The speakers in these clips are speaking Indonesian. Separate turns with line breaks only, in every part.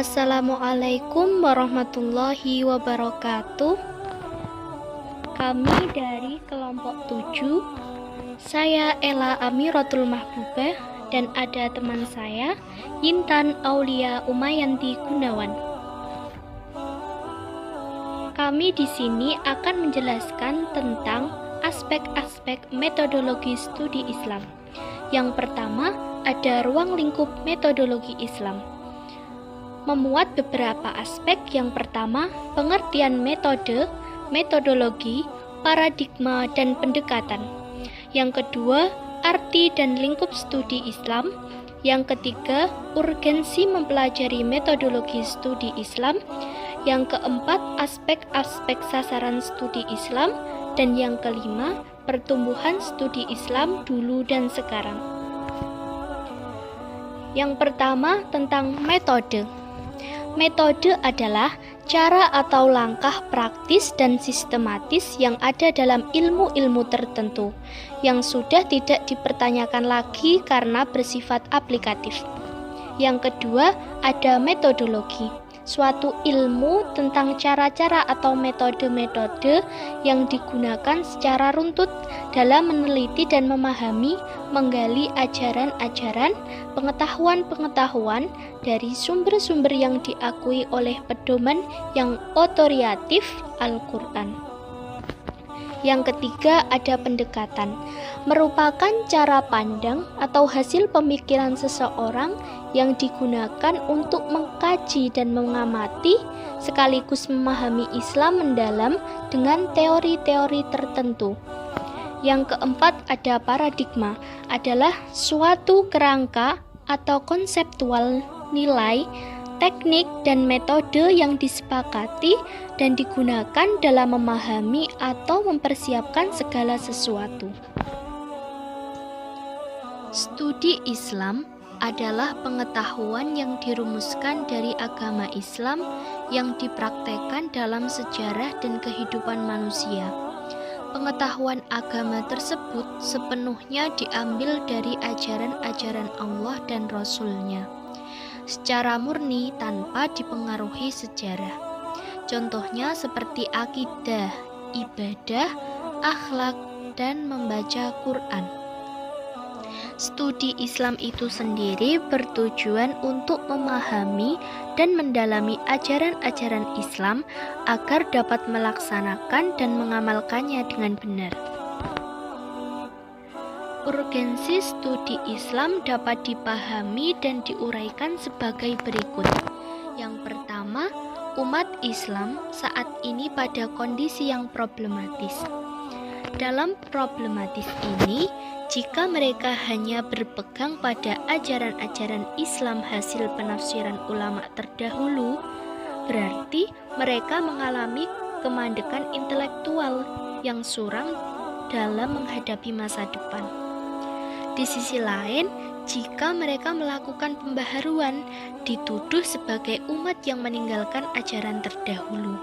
Assalamualaikum warahmatullahi wabarakatuh. Kami dari kelompok 7. Saya Ella Amiratul Mahbubah dan ada teman saya Intan Aulia Umayanti Gunawan. Kami di sini akan menjelaskan tentang aspek-aspek metodologi studi Islam. Yang pertama, ada ruang lingkup metodologi Islam. Memuat beberapa aspek. Yang pertama, pengertian metode, metodologi, paradigma, dan pendekatan. Yang kedua, arti dan lingkup studi Islam. Yang ketiga, urgensi mempelajari metodologi studi Islam. Yang keempat, aspek-aspek sasaran studi Islam. Dan yang kelima, pertumbuhan studi Islam dulu dan sekarang. Yang pertama, tentang metode. Metode adalah cara atau langkah praktis dan sistematis yang ada dalam ilmu-ilmu tertentu yang sudah tidak dipertanyakan lagi karena bersifat aplikatif. Yang kedua, ada metodologi, suatu ilmu tentang cara-cara atau metode-metode yang digunakan secara runtut dalam meneliti dan memahami, menggali ajaran-ajaran, pengetahuan-pengetahuan dari sumber-sumber yang diakui oleh pedoman yang otoritatif Al-Quran. Yang ketiga, ada pendekatan, merupakan cara pandang atau hasil pemikiran seseorang yang digunakan untuk mengkaji dan mengamati sekaligus memahami Islam mendalam dengan teori-teori tertentu. Yang keempat, ada paradigma, adalah suatu kerangka atau konseptual nilai, teknik, dan metode yang disepakati dan digunakan dalam memahami atau mempersiapkan segala sesuatu. Studi Islam adalah pengetahuan yang dirumuskan dari agama Islam yang dipraktekkan dalam sejarah dan kehidupan manusia. Pengetahuan agama tersebut sepenuhnya diambil dari ajaran-ajaran Allah dan Rasul-Nya, secara murni tanpa dipengaruhi sejarah. Contohnya seperti akidah, ibadah, akhlak, dan membaca Quran. Studi Islam itu sendiri bertujuan untuk memahami dan mendalami ajaran-ajaran Islam agar dapat melaksanakan dan mengamalkannya dengan benar. Urgensi studi Islam dapat dipahami dan diuraikan sebagai berikut. Yang pertama, umat Islam saat ini pada kondisi yang problematis. Dalam problematis ini, jika mereka hanya berpegang pada ajaran-ajaran Islam hasil penafsiran ulama terdahulu, berarti mereka mengalami kemandekan intelektual yang suram dalam menghadapi masa depan. Di sisi lain, jika mereka melakukan pembaharuan, dituduh sebagai umat yang meninggalkan ajaran terdahulu.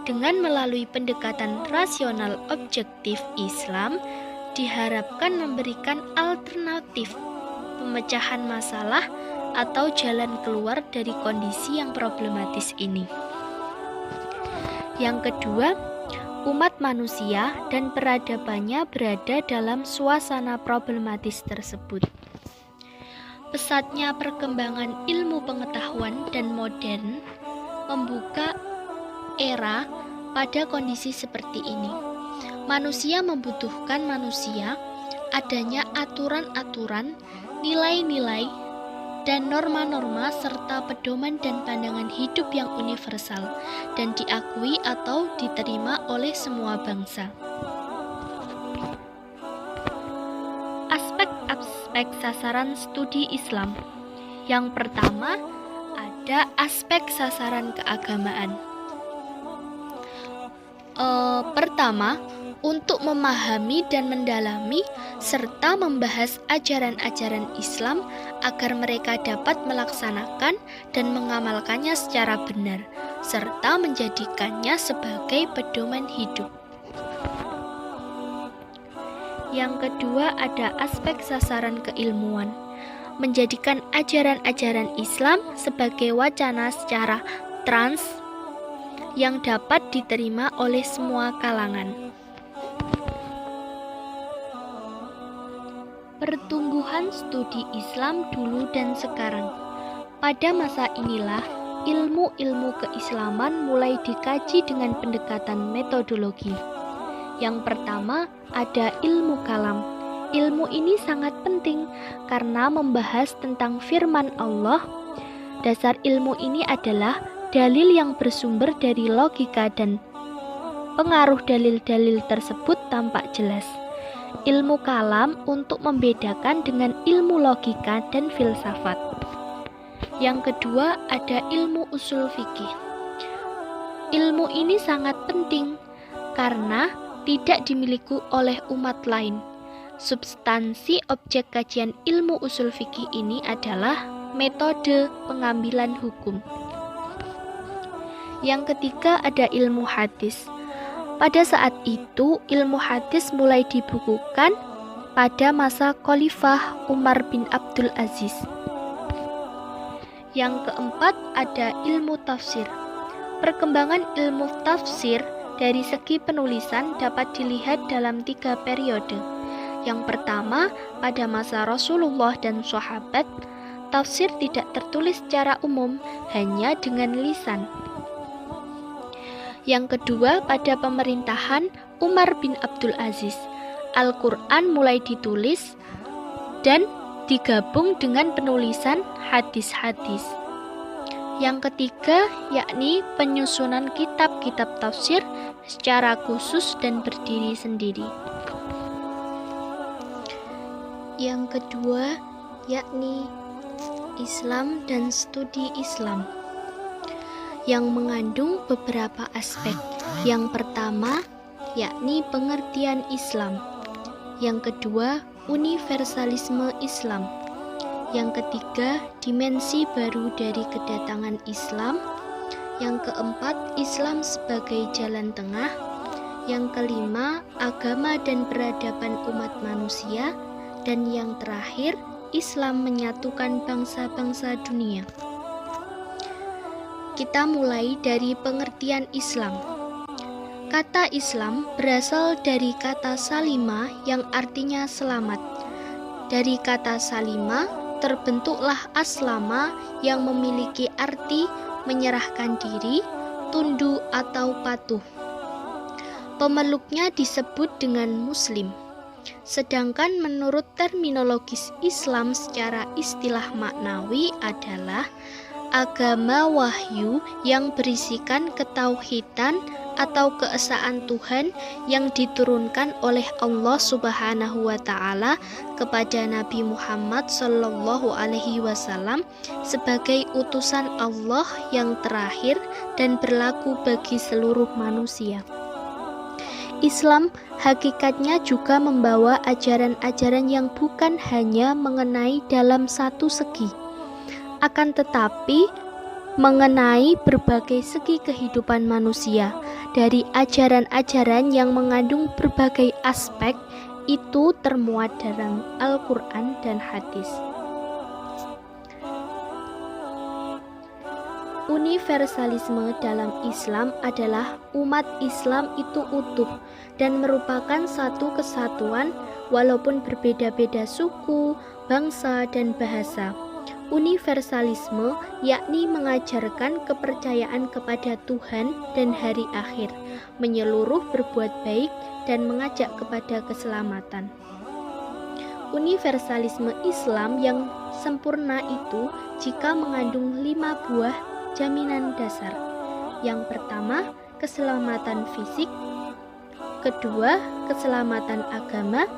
Dengan melalui pendekatan rasional objektif Islam, diharapkan memberikan alternatif, pemecahan masalah, atau jalan keluar dari kondisi yang problematis ini. Yang kedua, umat manusia dan peradabannya berada dalam suasana problematis tersebut. Pesatnya perkembangan ilmu pengetahuan dan modern membuka era pada kondisi seperti ini. Manusia membutuhkan manusia, adanya aturan-aturan, nilai-nilai, dan norma-norma serta pedoman dan pandangan hidup yang universal dan diakui atau diterima oleh semua bangsa. Aspek-aspek sasaran studi Islam. Yang pertama, ada aspek sasaran keagamaan. Pertama, untuk memahami dan mendalami serta membahas ajaran-ajaran Islam agar mereka dapat melaksanakan dan mengamalkannya secara benar, serta menjadikannya sebagai pedoman hidup. Yang kedua, ada aspek sasaran keilmuan. menjadikan ajaran-ajaran Islam sebagai wacana secara trans yang dapat diterima oleh semua kalangan. Pertumbuhan studi Islam dulu dan sekarang. Pada masa inilah, ilmu-ilmu keislaman mulai dikaji dengan pendekatan metodologi. Yang pertama, ada ilmu kalam. Ilmu ini sangat penting karena membahas tentang firman Allah. Dasar ilmu ini adalah dalil yang bersumber dari logika dan pengaruh dalil-dalil tersebut tampak jelas. Ilmu kalam untuk membedakan dengan ilmu logika dan filsafat. Yang kedua, ada ilmu usul fikih. Ilmu ini sangat penting karena tidak dimiliki oleh umat lain. Substansi objek kajian ilmu usul fikih ini adalah metode pengambilan hukum. Yang ketiga, ada ilmu hadis. Pada saat itu, ilmu hadis mulai dibukukan pada masa Khalifah Umar bin Abdul Aziz. Yang keempat, ada ilmu tafsir. Perkembangan ilmu tafsir dari segi penulisan dapat dilihat dalam 3 periode. Yang pertama, pada masa Rasulullah dan sahabat, tafsir tidak tertulis secara umum, hanya dengan lisan. Yang kedua, pada pemerintahan Umar bin Abdul Aziz, Al-Quran mulai ditulis dan digabung dengan penulisan hadis-hadis. Yang ketiga, yakni penyusunan kitab-kitab tafsir secara khusus dan berdiri sendiri. Yang kedua, yakni Islam dan studi Islam, yang mengandung beberapa aspek. Yang pertama, yakni pengertian Islam. Yang kedua, universalisme Islam. Yang ketiga, dimensi baru dari kedatangan Islam. Yang keempat, Islam sebagai jalan tengah. Yang kelima, agama dan peradaban umat manusia. Dan yang terakhir, Islam menyatukan bangsa-bangsa dunia. Kita mulai dari pengertian Islam. Kata Islam berasal dari kata salima yang artinya selamat. Dari kata salima terbentuklah aslama yang memiliki arti menyerahkan diri, tunduk atau patuh. Pemeluknya disebut dengan muslim. Sedangkan menurut terminologis Islam secara istilah maknawi adalah agama wahyu yang berisikan ketauhidan atau keesaan Tuhan yang diturunkan oleh Allah Subhanahu wa taala kepada Nabi Muhammad sallallahu alaihi wasallam sebagai utusan Allah yang terakhir dan berlaku bagi seluruh manusia. Islam hakikatnya juga membawa ajaran-ajaran yang bukan hanya mengenai dalam satu segi, akan tetapi mengenai berbagai segi kehidupan manusia. Dari ajaran-ajaran yang mengandung berbagai aspek itu termuat dalam Al-Quran dan hadis. Universalisme dalam Islam adalah umat Islam itu utuh dan merupakan satu kesatuan walaupun berbeda-beda suku, bangsa, dan bahasa. Universalisme yakni mengajarkan kepercayaan kepada Tuhan dan hari akhir, menyeluruh berbuat baik, dan mengajak kepada keselamatan. Universalisme Islam yang sempurna itu jika mengandung 5 buah jaminan dasar. Yang pertama, keselamatan fisik. Kedua, keselamatan agama.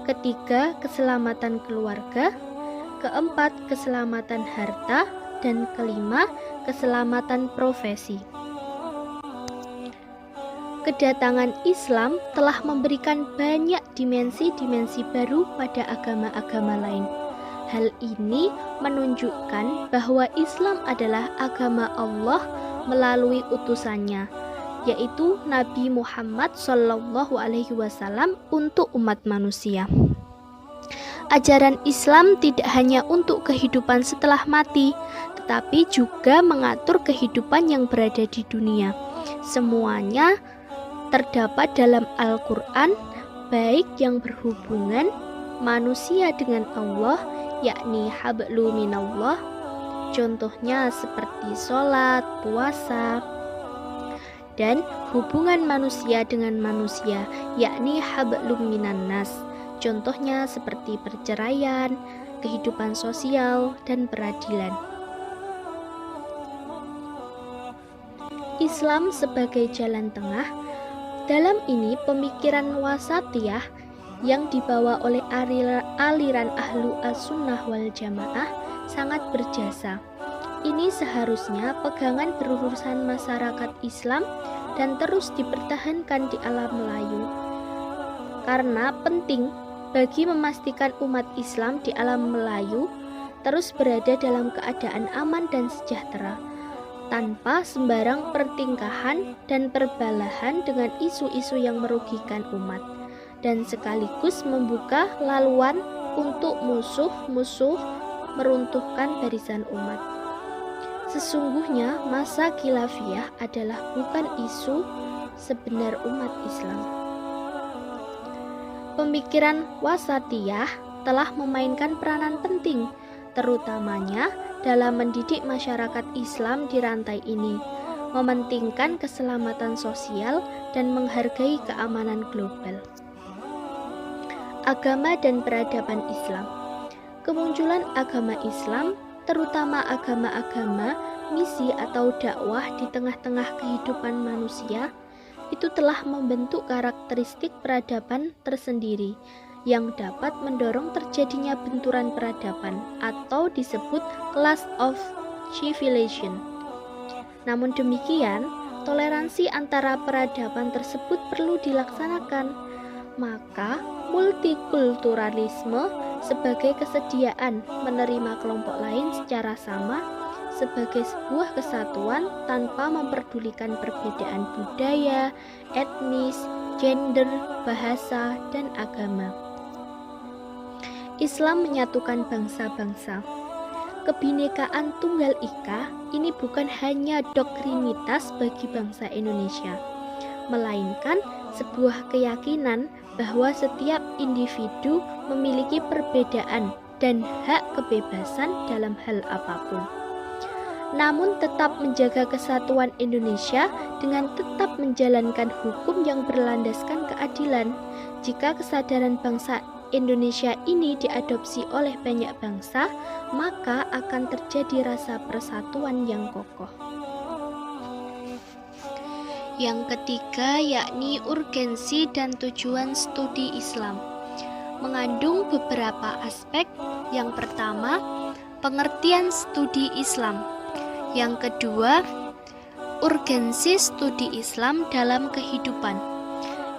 Ketiga, keselamatan keluarga. Keempat, keselamatan harta. Dan kelima, keselamatan profesi. Kedatangan Islam telah memberikan banyak dimensi-dimensi baru pada agama-agama lain. Hal ini menunjukkan bahwa Islam adalah agama Allah melalui utusannya, yaitu Nabi Muhammad SAW untuk umat manusia. Ajaran Islam tidak hanya untuk kehidupan setelah mati, tetapi juga mengatur kehidupan yang berada di dunia. Semuanya terdapat dalam Al-Quran, baik yang berhubungan manusia dengan Allah, yakni hablu minallah, contohnya seperti sholat, puasa, dan hubungan manusia dengan manusia, yakni hablum minan nas, contohnya seperti perceraian, kehidupan sosial, dan peradilan. Islam sebagai jalan tengah. Dalam ini pemikiran wasatiyah yang dibawa oleh aliran ahlu as-sunnah wal jamaah sangat berjasa. Ini seharusnya pegangan berurusan masyarakat Islam dan terus dipertahankan di alam Melayu. Karena penting bagi memastikan umat Islam di alam Melayu terus berada dalam keadaan aman dan sejahtera, tanpa sembarang pertingkahan dan perbalahan dengan isu-isu yang merugikan umat, dan sekaligus membuka laluan untuk musuh-musuh meruntuhkan barisan umat. Sesungguhnya masa khilafiyah adalah bukan isu sebenar umat Islam. Pemikiran wasatiyah telah memainkan peranan penting, terutamanya dalam mendidik masyarakat Islam di rantai ini, mementingkan keselamatan sosial dan menghargai keamanan global. Agama dan peradaban Islam. Kemunculan agama Islam, terutama agama-agama misi atau dakwah di tengah-tengah kehidupan manusia, itu telah membentuk karakteristik peradaban tersendiri yang dapat mendorong terjadinya benturan peradaban atau disebut class of civilization. Namun demikian, toleransi antara peradaban tersebut perlu dilaksanakan. Maka multikulturalisme sebagai kesediaan menerima kelompok lain secara sama sebagai sebuah kesatuan tanpa memperdulikan perbedaan budaya, etnis, gender, bahasa, dan agama. Islam menyatukan bangsa-bangsa. Kebinekaan Tunggal Ika ini bukan hanya doktrinitas bagi bangsa Indonesia, melainkan sebuah keyakinan bahwa setiap individu memiliki perbedaan dan hak kebebasan dalam hal apapun. Namun tetap menjaga kesatuan Indonesia dengan tetap menjalankan hukum yang berlandaskan keadilan. Jika kesadaran bangsa Indonesia ini diadopsi oleh banyak bangsa, maka akan terjadi rasa persatuan yang kokoh. Yang ketiga yakni urgensi dan tujuan studi Islam. Mengandung beberapa aspek. Yang pertama, pengertian studi Islam. Yang kedua, urgensi studi Islam dalam kehidupan.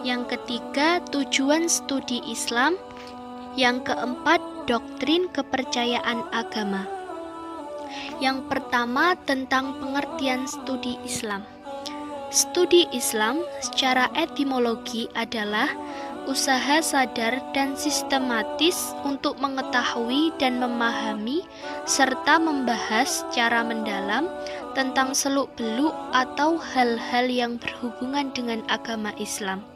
Yang ketiga, tujuan studi Islam. Yang keempat, doktrin kepercayaan agama. Yang pertama, tentang pengertian studi Islam. Studi Islam secara etimologi adalah usaha sadar dan sistematis untuk mengetahui dan memahami serta membahas secara mendalam tentang seluk-beluk atau hal-hal yang berhubungan dengan agama Islam,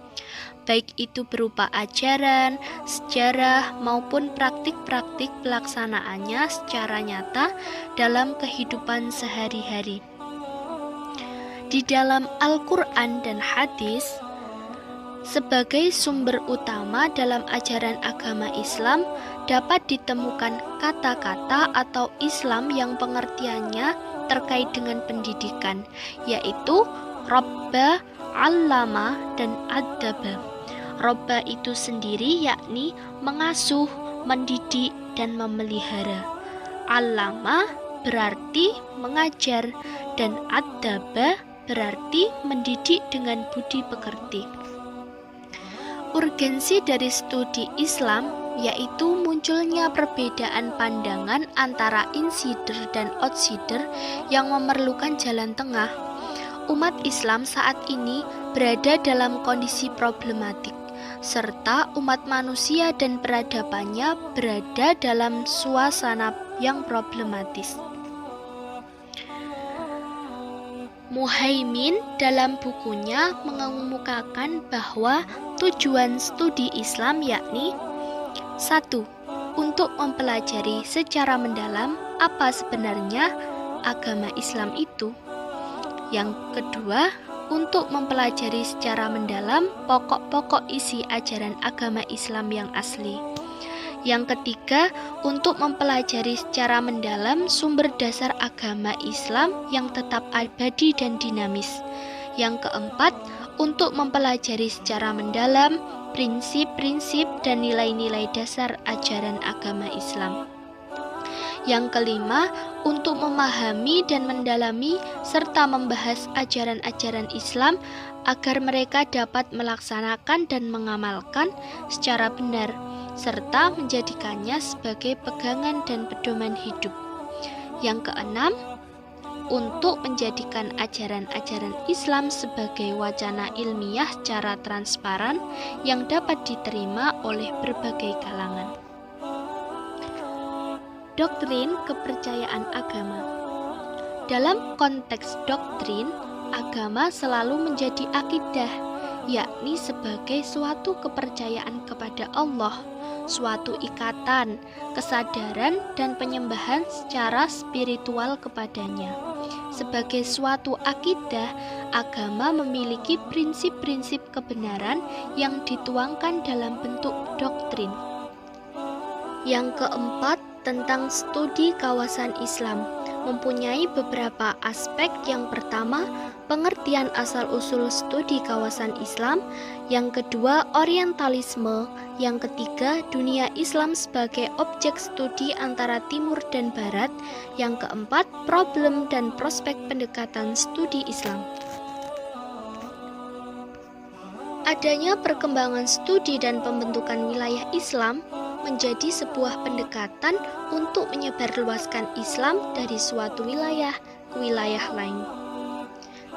baik itu berupa ajaran, sejarah, maupun praktik-praktik pelaksanaannya secara nyata dalam kehidupan sehari-hari. Di dalam Al-Quran dan hadis, sebagai sumber utama dalam ajaran agama Islam dapat ditemukan kata-kata atau Islam yang pengertiannya terkait dengan pendidikan, yaitu Rabba, Allama, dan Adaba. Rabba itu sendiri yakni mengasuh, mendidik, dan memelihara. Allama berarti mengajar, dan Adaba berarti mendidik dengan budi pekerti. Urgensi dari studi Islam yaitu munculnya perbedaan pandangan antara insider dan outsider yang memerlukan jalan tengah. Umat Islam saat ini berada dalam kondisi problematik. serta umat manusia dan peradabannya berada dalam suasana yang problematis. Muhaimin dalam bukunya mengemukakan bahwa tujuan studi Islam yakni 1. Untuk mempelajari secara mendalam apa sebenarnya agama Islam itu. Yang kedua, untuk mempelajari secara mendalam pokok-pokok isi ajaran agama Islam yang asli. Yang ketiga, untuk mempelajari secara mendalam sumber dasar agama Islam yang tetap abadi dan dinamis. Yang keempat, untuk mempelajari secara mendalam prinsip-prinsip dan nilai-nilai dasar ajaran agama Islam. Yang kelima, untuk memahami dan mendalami serta membahas ajaran-ajaran Islam agar mereka dapat melaksanakan dan mengamalkan secara benar, serta menjadikannya sebagai pegangan dan pedoman hidup. Yang keenam, untuk menjadikan ajaran-ajaran Islam sebagai wacana ilmiah secara transparan yang dapat diterima oleh berbagai kalangan. Doktrin kepercayaan agama. Dalam konteks doktrin, agama selalu menjadi akidah, yakni sebagai suatu kepercayaan kepada Allah, suatu ikatan, kesadaran, dan penyembahan secara spiritual kepadanya. Sebagai suatu akidah, agama memiliki prinsip-prinsip kebenaran yang dituangkan dalam bentuk doktrin. Yang keempat, tentang studi kawasan Islam mempunyai beberapa aspek. Yang pertama, pengertian asal-usul studi kawasan Islam. Yang kedua, orientalisme. Yang ketiga, dunia Islam sebagai objek studi antara timur dan barat. Yang keempat, problem dan prospek pendekatan studi Islam. Adanya perkembangan studi dan pembentukan wilayah Islam menjadi sebuah pendekatan untuk menyebarluaskan Islam dari suatu wilayah ke wilayah lain.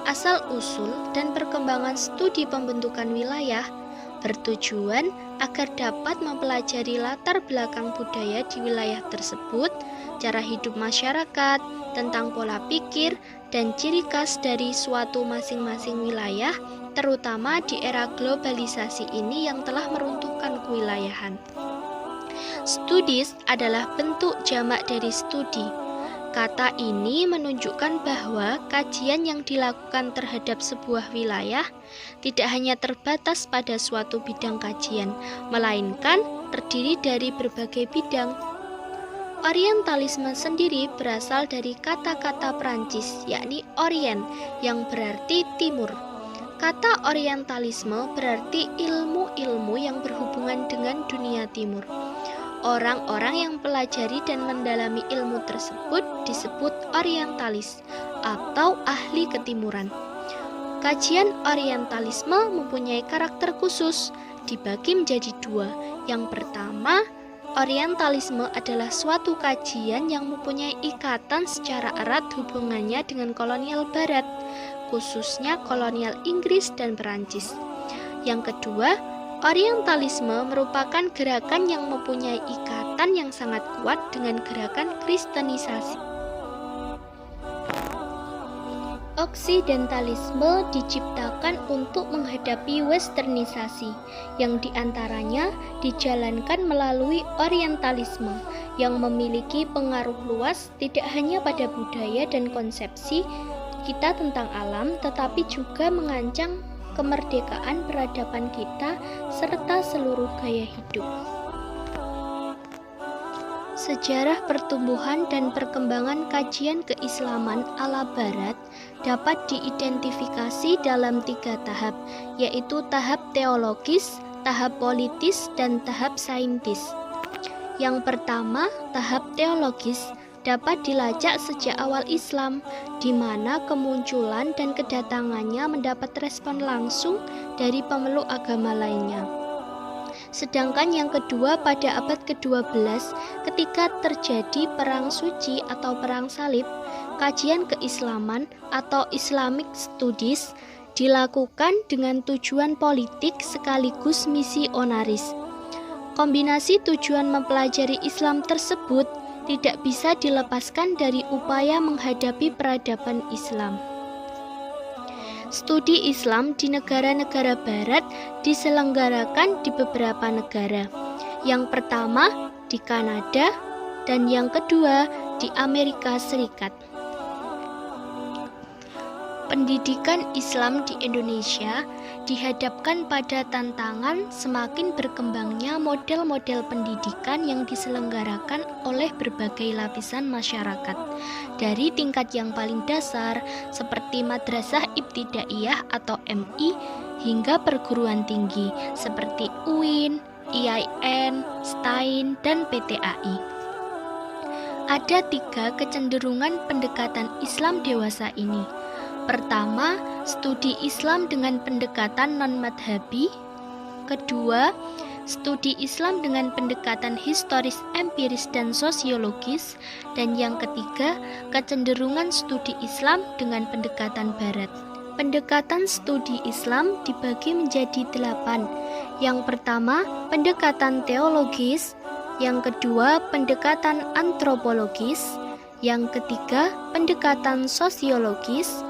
Asal-usul dan perkembangan studi pembentukan wilayah bertujuan agar dapat mempelajari latar belakang budaya di wilayah tersebut, cara hidup masyarakat, tentang pola pikir, dan ciri khas dari suatu masing-masing wilayah, terutama di era globalisasi ini yang telah meruntuhkan kewilayahan. Studis adalah bentuk jamak dari studi. Kata ini menunjukkan bahwa kajian yang dilakukan terhadap sebuah wilayah tidak hanya terbatas pada suatu bidang kajian, melainkan terdiri dari berbagai bidang. Orientalisme sendiri berasal dari kata-kata Prancis, yakni orient, yang berarti timur. Kata orientalisme berarti ilmu-ilmu yang berhubungan dengan dunia timur. Orang-orang yang pelajari dan mendalami ilmu tersebut disebut orientalis atau ahli ketimuran. Kajian orientalisme mempunyai karakter khusus, dibagi menjadi dua. Yang pertama, orientalisme adalah suatu kajian yang mempunyai ikatan secara erat hubungannya dengan kolonial barat, khususnya kolonial Inggris dan Perancis. Yang kedua, orientalisme merupakan gerakan yang mempunyai ikatan yang sangat kuat dengan gerakan kristenisasi. Oksidentalisme diciptakan untuk menghadapi westernisasi, yang diantaranya dijalankan melalui orientalisme, yang memiliki pengaruh luas tidak hanya pada budaya dan konsepsi kita tentang alam, tetapi juga mengancam kemerdekaan peradaban kita serta seluruh gaya hidup. Sejarah pertumbuhan dan perkembangan kajian keislaman ala barat dapat diidentifikasi dalam 3 tahap, yaitu tahap teologis, tahap politis, dan tahap saintis. Yang pertama, tahap teologis dapat dilacak sejak awal Islam, di mana kemunculan dan kedatangannya mendapat respon langsung dari pemeluk agama lainnya. Sedangkan yang kedua pada abad ke-12, ketika terjadi Perang Suci atau Perang Salib, kajian keislaman atau Islamic Studies dilakukan dengan tujuan politik sekaligus misionaris. Kombinasi tujuan mempelajari Islam tersebut tidak bisa dilepaskan dari upaya menghadapi peradaban Islam. Studi Islam di negara-negara barat diselenggarakan di beberapa negara. Yang pertama di Kanada dan yang kedua di Amerika Serikat. Pendidikan Islam di Indonesia dihadapkan pada tantangan semakin berkembangnya model-model pendidikan yang diselenggarakan oleh berbagai lapisan masyarakat, dari tingkat yang paling dasar seperti Madrasah Ibtidaiyah atau MI hingga perguruan tinggi seperti UIN, IAIN, STAIN, dan PTAI. Ada 3 kecenderungan pendekatan Islam dewasa ini. Pertama, studi Islam dengan pendekatan non-madhabi. Kedua, studi Islam dengan pendekatan historis, empiris, dan sosiologis. Dan yang ketiga, kecenderungan studi Islam dengan pendekatan barat. Pendekatan studi Islam dibagi menjadi 8. Yang pertama, pendekatan teologis. Yang kedua, pendekatan antropologis. Yang ketiga, pendekatan sosiologis.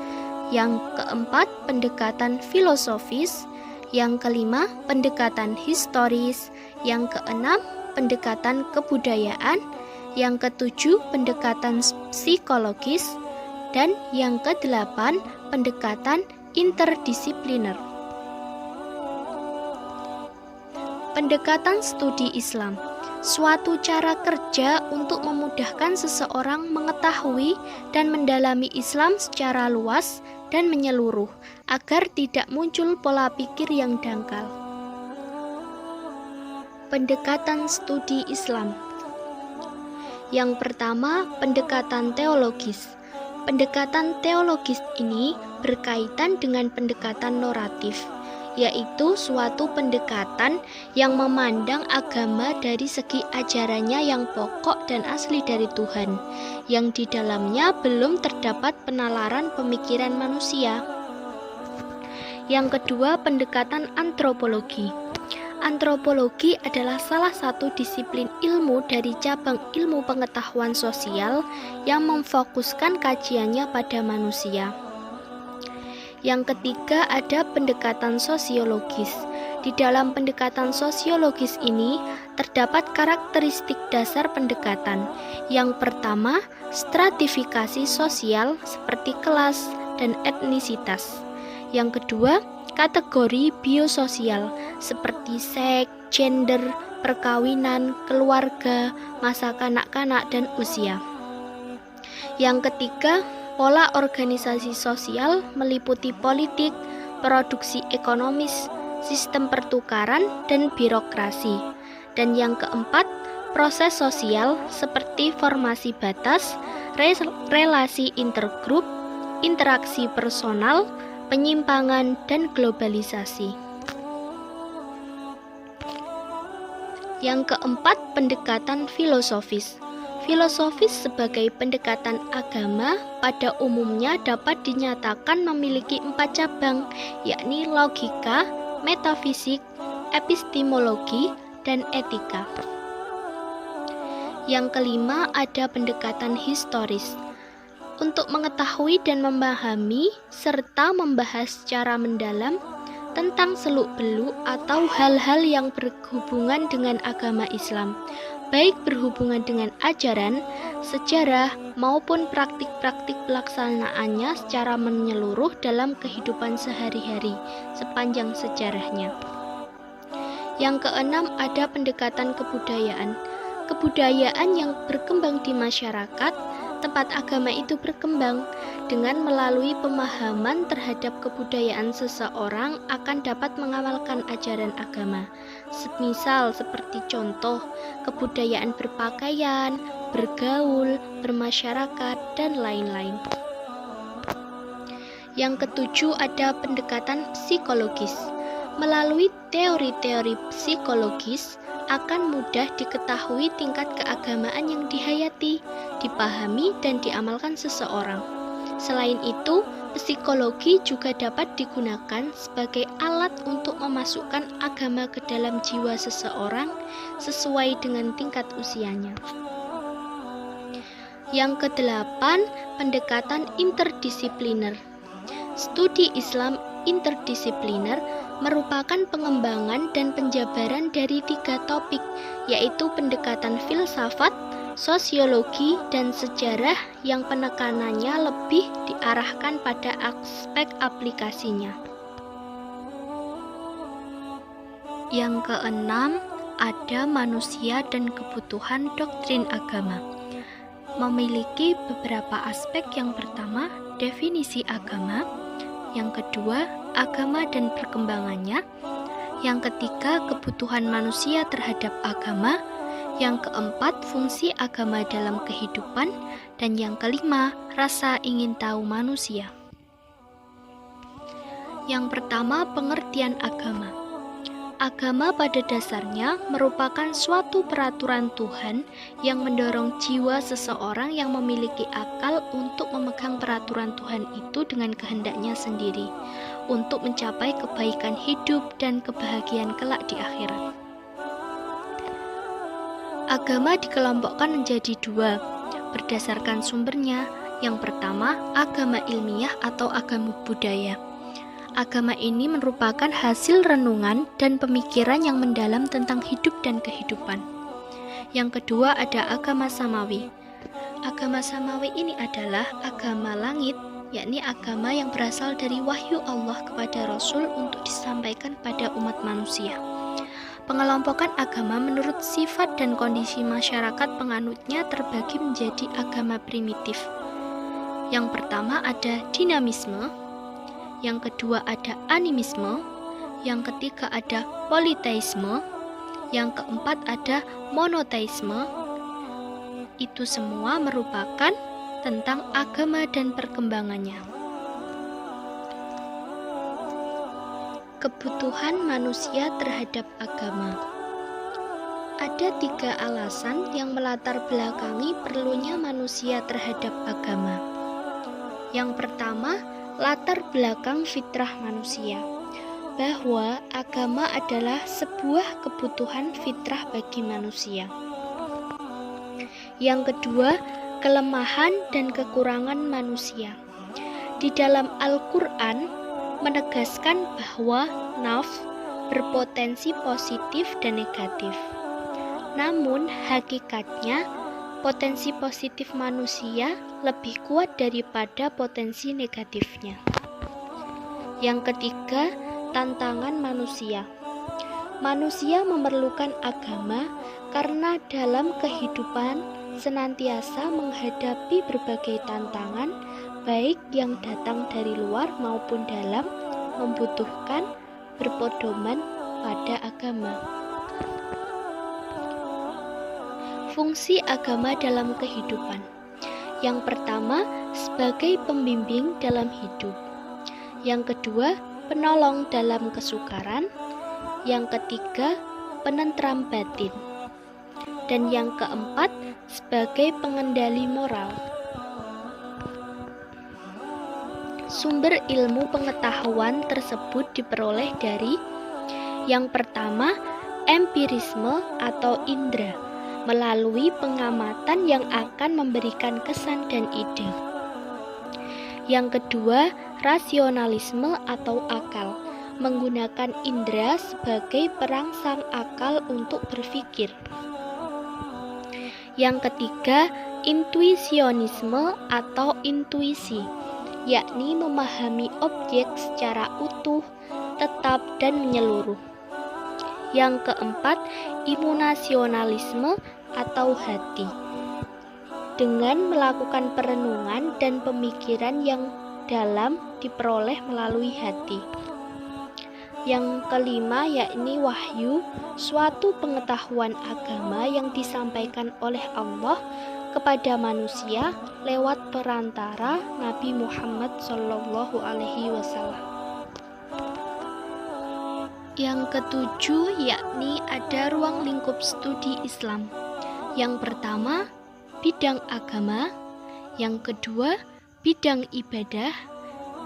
Yang keempat, pendekatan filosofis. Yang kelima, pendekatan historis. Yang keenam, pendekatan kebudayaan. Yang ketujuh, pendekatan psikologis. Dan yang kedelapan, pendekatan interdisipliner. Pendekatan studi Islam, suatu cara kerja untuk memudahkan seseorang mengetahui dan mendalami Islam secara luas dan menyeluruh, agar tidak muncul pola pikir yang dangkal. Pendekatan studi Islam. Yang pertama, pendekatan teologis. Pendekatan teologis ini berkaitan dengan pendekatan noratif, yaitu suatu pendekatan yang memandang agama dari segi ajarannya yang pokok dan asli dari Tuhan, yang di dalamnya belum terdapat penalaran pemikiran manusia. Yang kedua, pendekatan antropologi. Antropologi adalah salah satu disiplin ilmu dari cabang ilmu pengetahuan sosial yang memfokuskan kajiannya pada manusia. Yang ketiga, ada pendekatan sosiologis. Di dalam pendekatan sosiologis ini terdapat karakteristik dasar pendekatan. Yang pertama, stratifikasi sosial seperti kelas dan etnisitas. Yang kedua, kategori biososial seperti seks, gender, perkawinan, keluarga, masa kanak-kanak, dan usia. Yang ketiga, pola organisasi sosial meliputi politik, produksi ekonomis, sistem pertukaran, dan birokrasi. Dan yang keempat, proses sosial seperti formasi batas, relasi intergrup, interaksi personal, penyimpangan, dan globalisasi. Yang keempat, pendekatan filosofis. Filosofis sebagai pendekatan agama pada umumnya dapat dinyatakan memiliki 4 cabang, yakni logika, metafisik, epistemologi, dan etika. Yang kelima, ada pendekatan historis. Untuk mengetahui dan memahami serta membahas secara mendalam tentang seluk-beluk atau hal-hal yang berhubungan dengan agama Islam, baik berhubungan dengan ajaran, sejarah, maupun praktik-praktik pelaksanaannya secara menyeluruh dalam kehidupan sehari-hari sepanjang sejarahnya. Yang keenam, ada pendekatan kebudayaan. Kebudayaan yang berkembang di masyarakat tempat agama itu berkembang, dengan melalui pemahaman terhadap kebudayaan seseorang akan dapat mengamalkan ajaran agama. Semisal seperti contoh, kebudayaan berpakaian, bergaul, bermasyarakat, dan lain-lain. Yang ketujuh, ada pendekatan psikologis. Melalui teori-teori psikologis akan mudah diketahui tingkat keagamaan yang dihayati, dipahami, dan diamalkan seseorang. Selain itu, psikologi juga dapat digunakan sebagai alat untuk memasukkan agama ke dalam jiwa seseorang sesuai dengan tingkat usianya. Yang kedelapan, pendekatan interdisipliner. Studi Islam interdisipliner merupakan pengembangan dan penjabaran dari 3 topik, yaitu pendekatan filsafat, sosiologi, dan sejarah yang penekanannya lebih diarahkan pada aspek aplikasinya. Yang keenam, ada manusia dan kebutuhan doktrin agama. Memiliki beberapa aspek. Yang pertama, definisi agama. Yang kedua, agama dan perkembangannya. Yang ketiga, kebutuhan manusia terhadap agama. Yang keempat, fungsi agama dalam kehidupan. Dan yang kelima, rasa ingin tahu manusia. Yang pertama, pengertian agama. Agama pada dasarnya merupakan suatu peraturan Tuhan yang mendorong jiwa seseorang yang memiliki akal untuk memegang peraturan Tuhan itu dengan kehendaknya sendiri, untuk mencapai kebaikan hidup dan kebahagiaan kelak di akhirat. Agama dikelompokkan menjadi 2 berdasarkan sumbernya. Yang pertama, agama ilmiah atau agama budaya. Agama ini merupakan hasil renungan dan pemikiran yang mendalam tentang hidup dan kehidupan. Yang kedua, ada agama samawi. Agama samawi ini adalah agama langit, yakni agama yang berasal dari wahyu Allah kepada Rasul untuk disampaikan pada umat manusia. Pengelompokan agama menurut sifat dan kondisi masyarakat penganutnya terbagi menjadi agama primitif. Yang pertama ada dinamisme, yang kedua ada animisme, yang ketiga ada politeisme, yang keempat ada monoteisme. Itu semua merupakan tentang agama dan perkembangannya. Kebutuhan manusia terhadap agama. Ada 3 alasan yang melatar belakangi perlunya manusia terhadap agama. Yang pertama, latar belakang fitrah manusia, bahwa agama adalah sebuah kebutuhan fitrah bagi manusia. Yang kedua, kelemahan dan kekurangan manusia. Di dalam Al-Quran menegaskan bahwa nafs berpotensi positif dan negatif. Namun hakikatnya potensi positif manusia lebih kuat daripada potensi negatifnya. Yang ketiga, tantangan manusia. Manusia memerlukan agama karena dalam kehidupan senantiasa menghadapi berbagai tantangan, baik yang datang dari luar maupun dalam, membutuhkan berpedoman pada agama. Fungsi agama dalam kehidupan. Yang pertama, sebagai pembimbing dalam hidup. Yang kedua, penolong dalam kesukaran. Yang ketiga, penentram batin. Dan yang keempat, sebagai pengendali moral. Sumber ilmu pengetahuan tersebut diperoleh dari yang pertama, empirisme atau indera, melalui pengamatan yang akan memberikan kesan dan ide. Yang kedua, rasionalisme atau akal, menggunakan indera sebagai perangsang akal untuk berpikir. Yang ketiga, intuisionisme atau intuisi, yakni memahami objek secara utuh, tetap, dan menyeluruh. Yang keempat, imunasionalisme atau hati, dengan melakukan perenungan dan pemikiran yang dalam diperoleh melalui hati. Yang kelima, yakni wahyu, suatu pengetahuan agama yang disampaikan oleh Allah kepada manusia lewat perantara Nabi Muhammad SAW. Yang ketujuh, yakni ada ruang lingkup studi Islam. Yang pertama, bidang agama. Yang kedua, bidang ibadah,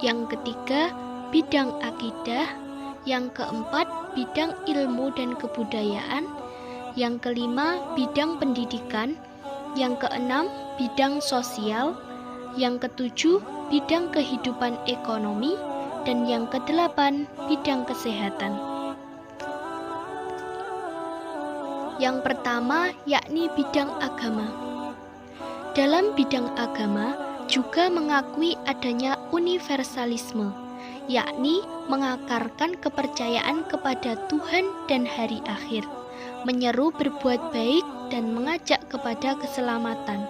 yang ketiga bidang akidah, yang keempat bidang ilmu dan kebudayaan, yang kelima bidang pendidikan, yang keenam bidang sosial, yang ketujuh bidang kehidupan ekonomi, dan yang kedelapan bidang kesehatan. Yang pertama yakni bidang agama. Dalam bidang agama juga mengakui adanya universalisme, yakni mengakarkan kepercayaan kepada Tuhan dan hari akhir, menyeru berbuat baik dan mengajak kepada keselamatan.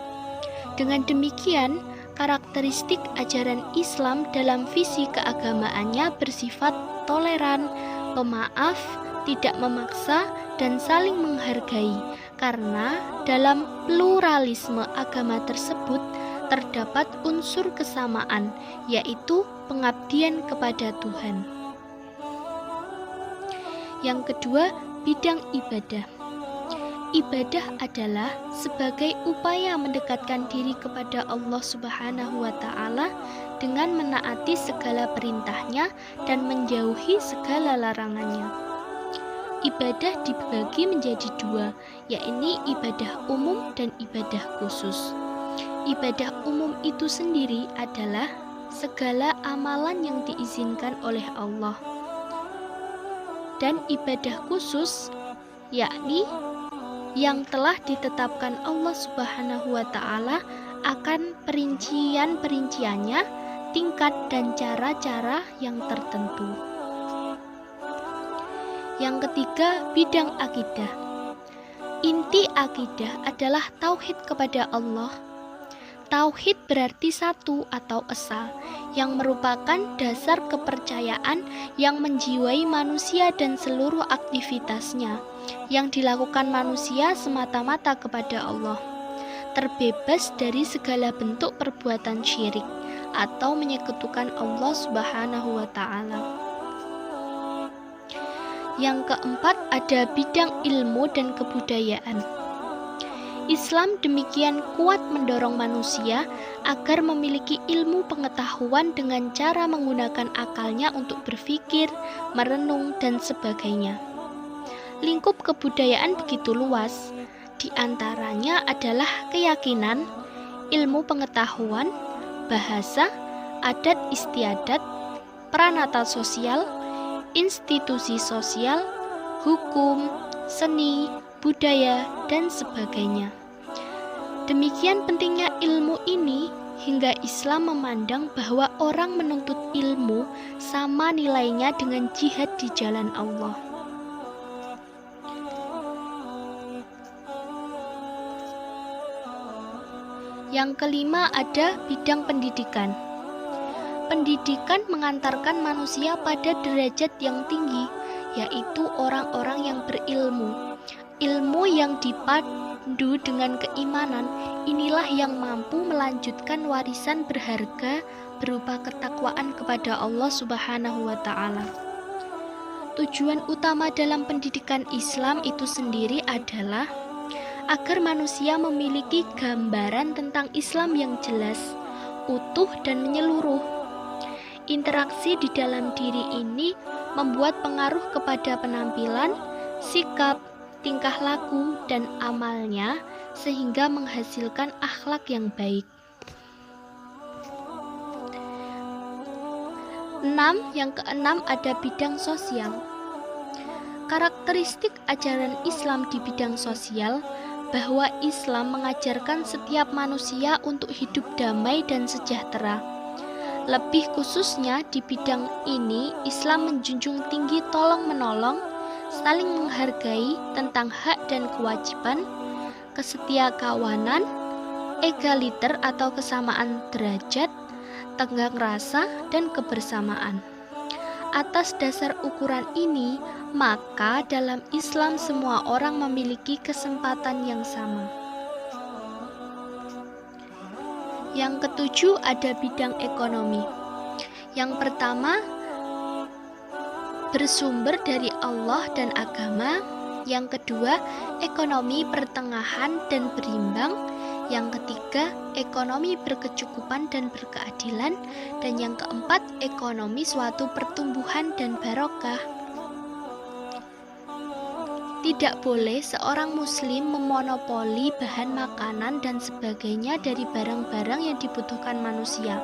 Dengan demikian, karakteristik ajaran Islam dalam visi keagamaannya bersifat toleran, pemaaf, tidak memaksa, dan saling menghargai, karena dalam pluralisme agama tersebut terdapat unsur kesamaan, yaitu pengabdian kepada Tuhan. Yang kedua, bidang ibadah. Ibadah adalah sebagai upaya mendekatkan diri kepada Allah Subhanahu wa Ta'ala dengan menaati segala perintahnya dan menjauhi segala larangannya. Ibadah dibagi menjadi dua, yakni ibadah umum dan ibadah khusus. Ibadah umum itu sendiri adalah segala amalan yang diizinkan oleh Allah. Dan ibadah khusus yakni yang telah ditetapkan Allah Subhanahu wa Ta'ala akan perincian-perinciannya, tingkat dan cara-cara yang tertentu. Yang ketiga, bidang akidah. Inti akidah adalah tauhid kepada Allah. Tauhid berarti satu atau esa, yang merupakan dasar kepercayaan yang menjiwai manusia dan seluruh aktivitasnya, yang dilakukan manusia semata-mata kepada Allah, terbebas dari segala bentuk perbuatan syirik atau menyekutukan Allah Subhanahu wa Ta'ala. Yang keempat, ada bidang ilmu dan kebudayaan. Islam demikian kuat mendorong manusia agar memiliki ilmu pengetahuan dengan cara menggunakan akalnya untuk berpikir, merenung, dan sebagainya. Lingkup kebudayaan begitu luas, di antaranya adalah keyakinan, ilmu pengetahuan, bahasa, adat istiadat, peranata sosial, institusi sosial, hukum, seni, budaya, dan sebagainya. Demikian pentingnya ilmu ini hingga Islam memandang bahwa orang menuntut ilmu sama nilainya dengan jihad di jalan Allah. Yang kelima ada bidang pendidikan. Pendidikan mengantarkan manusia pada derajat yang tinggi, yaitu orang-orang yang berilmu. Ilmu yang dipandu dengan keimanan, inilah yang mampu melanjutkan warisan berharga berupa ketakwaan kepada Allah Subhanahu wa Ta'ala. Tujuan utama dalam pendidikan Islam itu sendiri adalah agar manusia memiliki gambaran tentang Islam yang jelas, utuh, dan menyeluruh. Interaksi di dalam diri ini membuat pengaruh kepada penampilan, sikap, tingkah laku, dan amalnya, sehingga menghasilkan akhlak yang baik. 6. Yang keenam ada bidang sosial. Karakteristik ajaran Islam di bidang sosial bahwa Islam mengajarkan setiap manusia untuk hidup damai dan sejahtera. Lebih khususnya di bidang ini, Islam menjunjung tinggi tolong-menolong, saling menghargai tentang hak dan kewajiban, kesetiakawanan, egaliter atau kesamaan derajat, tenggang rasa, dan kebersamaan. Atas dasar ukuran ini, maka dalam Islam semua orang memiliki kesempatan yang sama. Yang ketujuh ada bidang ekonomi. Yang pertama, bersumber dari Allah dan agama. Yang kedua, ekonomi pertengahan dan berimbang. Yang ketiga, ekonomi berkecukupan dan berkeadilan. Dan yang keempat, ekonomi suatu pertumbuhan dan barokah. Tidak boleh seorang muslim memonopoli bahan makanan dan sebagainya dari barang-barang yang dibutuhkan manusia.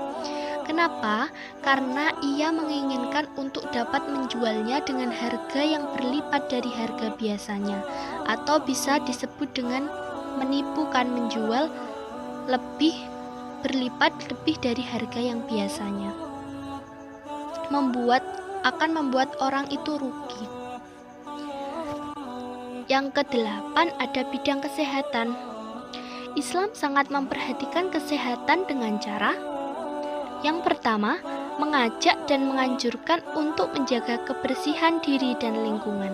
Kenapa? Karena ia menginginkan untuk dapat menjualnya dengan harga yang berlipat dari harga biasanya, atau bisa disebut dengan menipukan, menjual berlipat lebih dari harga yang biasanya. Akan membuat orang itu rugi. Yang kedelapan, ada bidang kesehatan. Islam sangat memperhatikan kesehatan dengan cara yang pertama, mengajak dan menganjurkan untuk menjaga kebersihan diri dan lingkungan.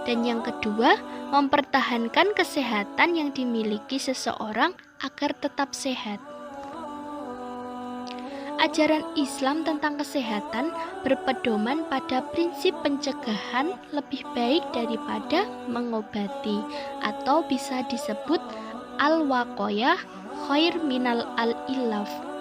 Dan yang kedua, mempertahankan kesehatan yang dimiliki seseorang agar tetap sehat. Ajaran Islam tentang kesehatan berpedoman pada prinsip pencegahan lebih baik daripada mengobati, atau bisa disebut al-waqayah khair minal al-ilaf.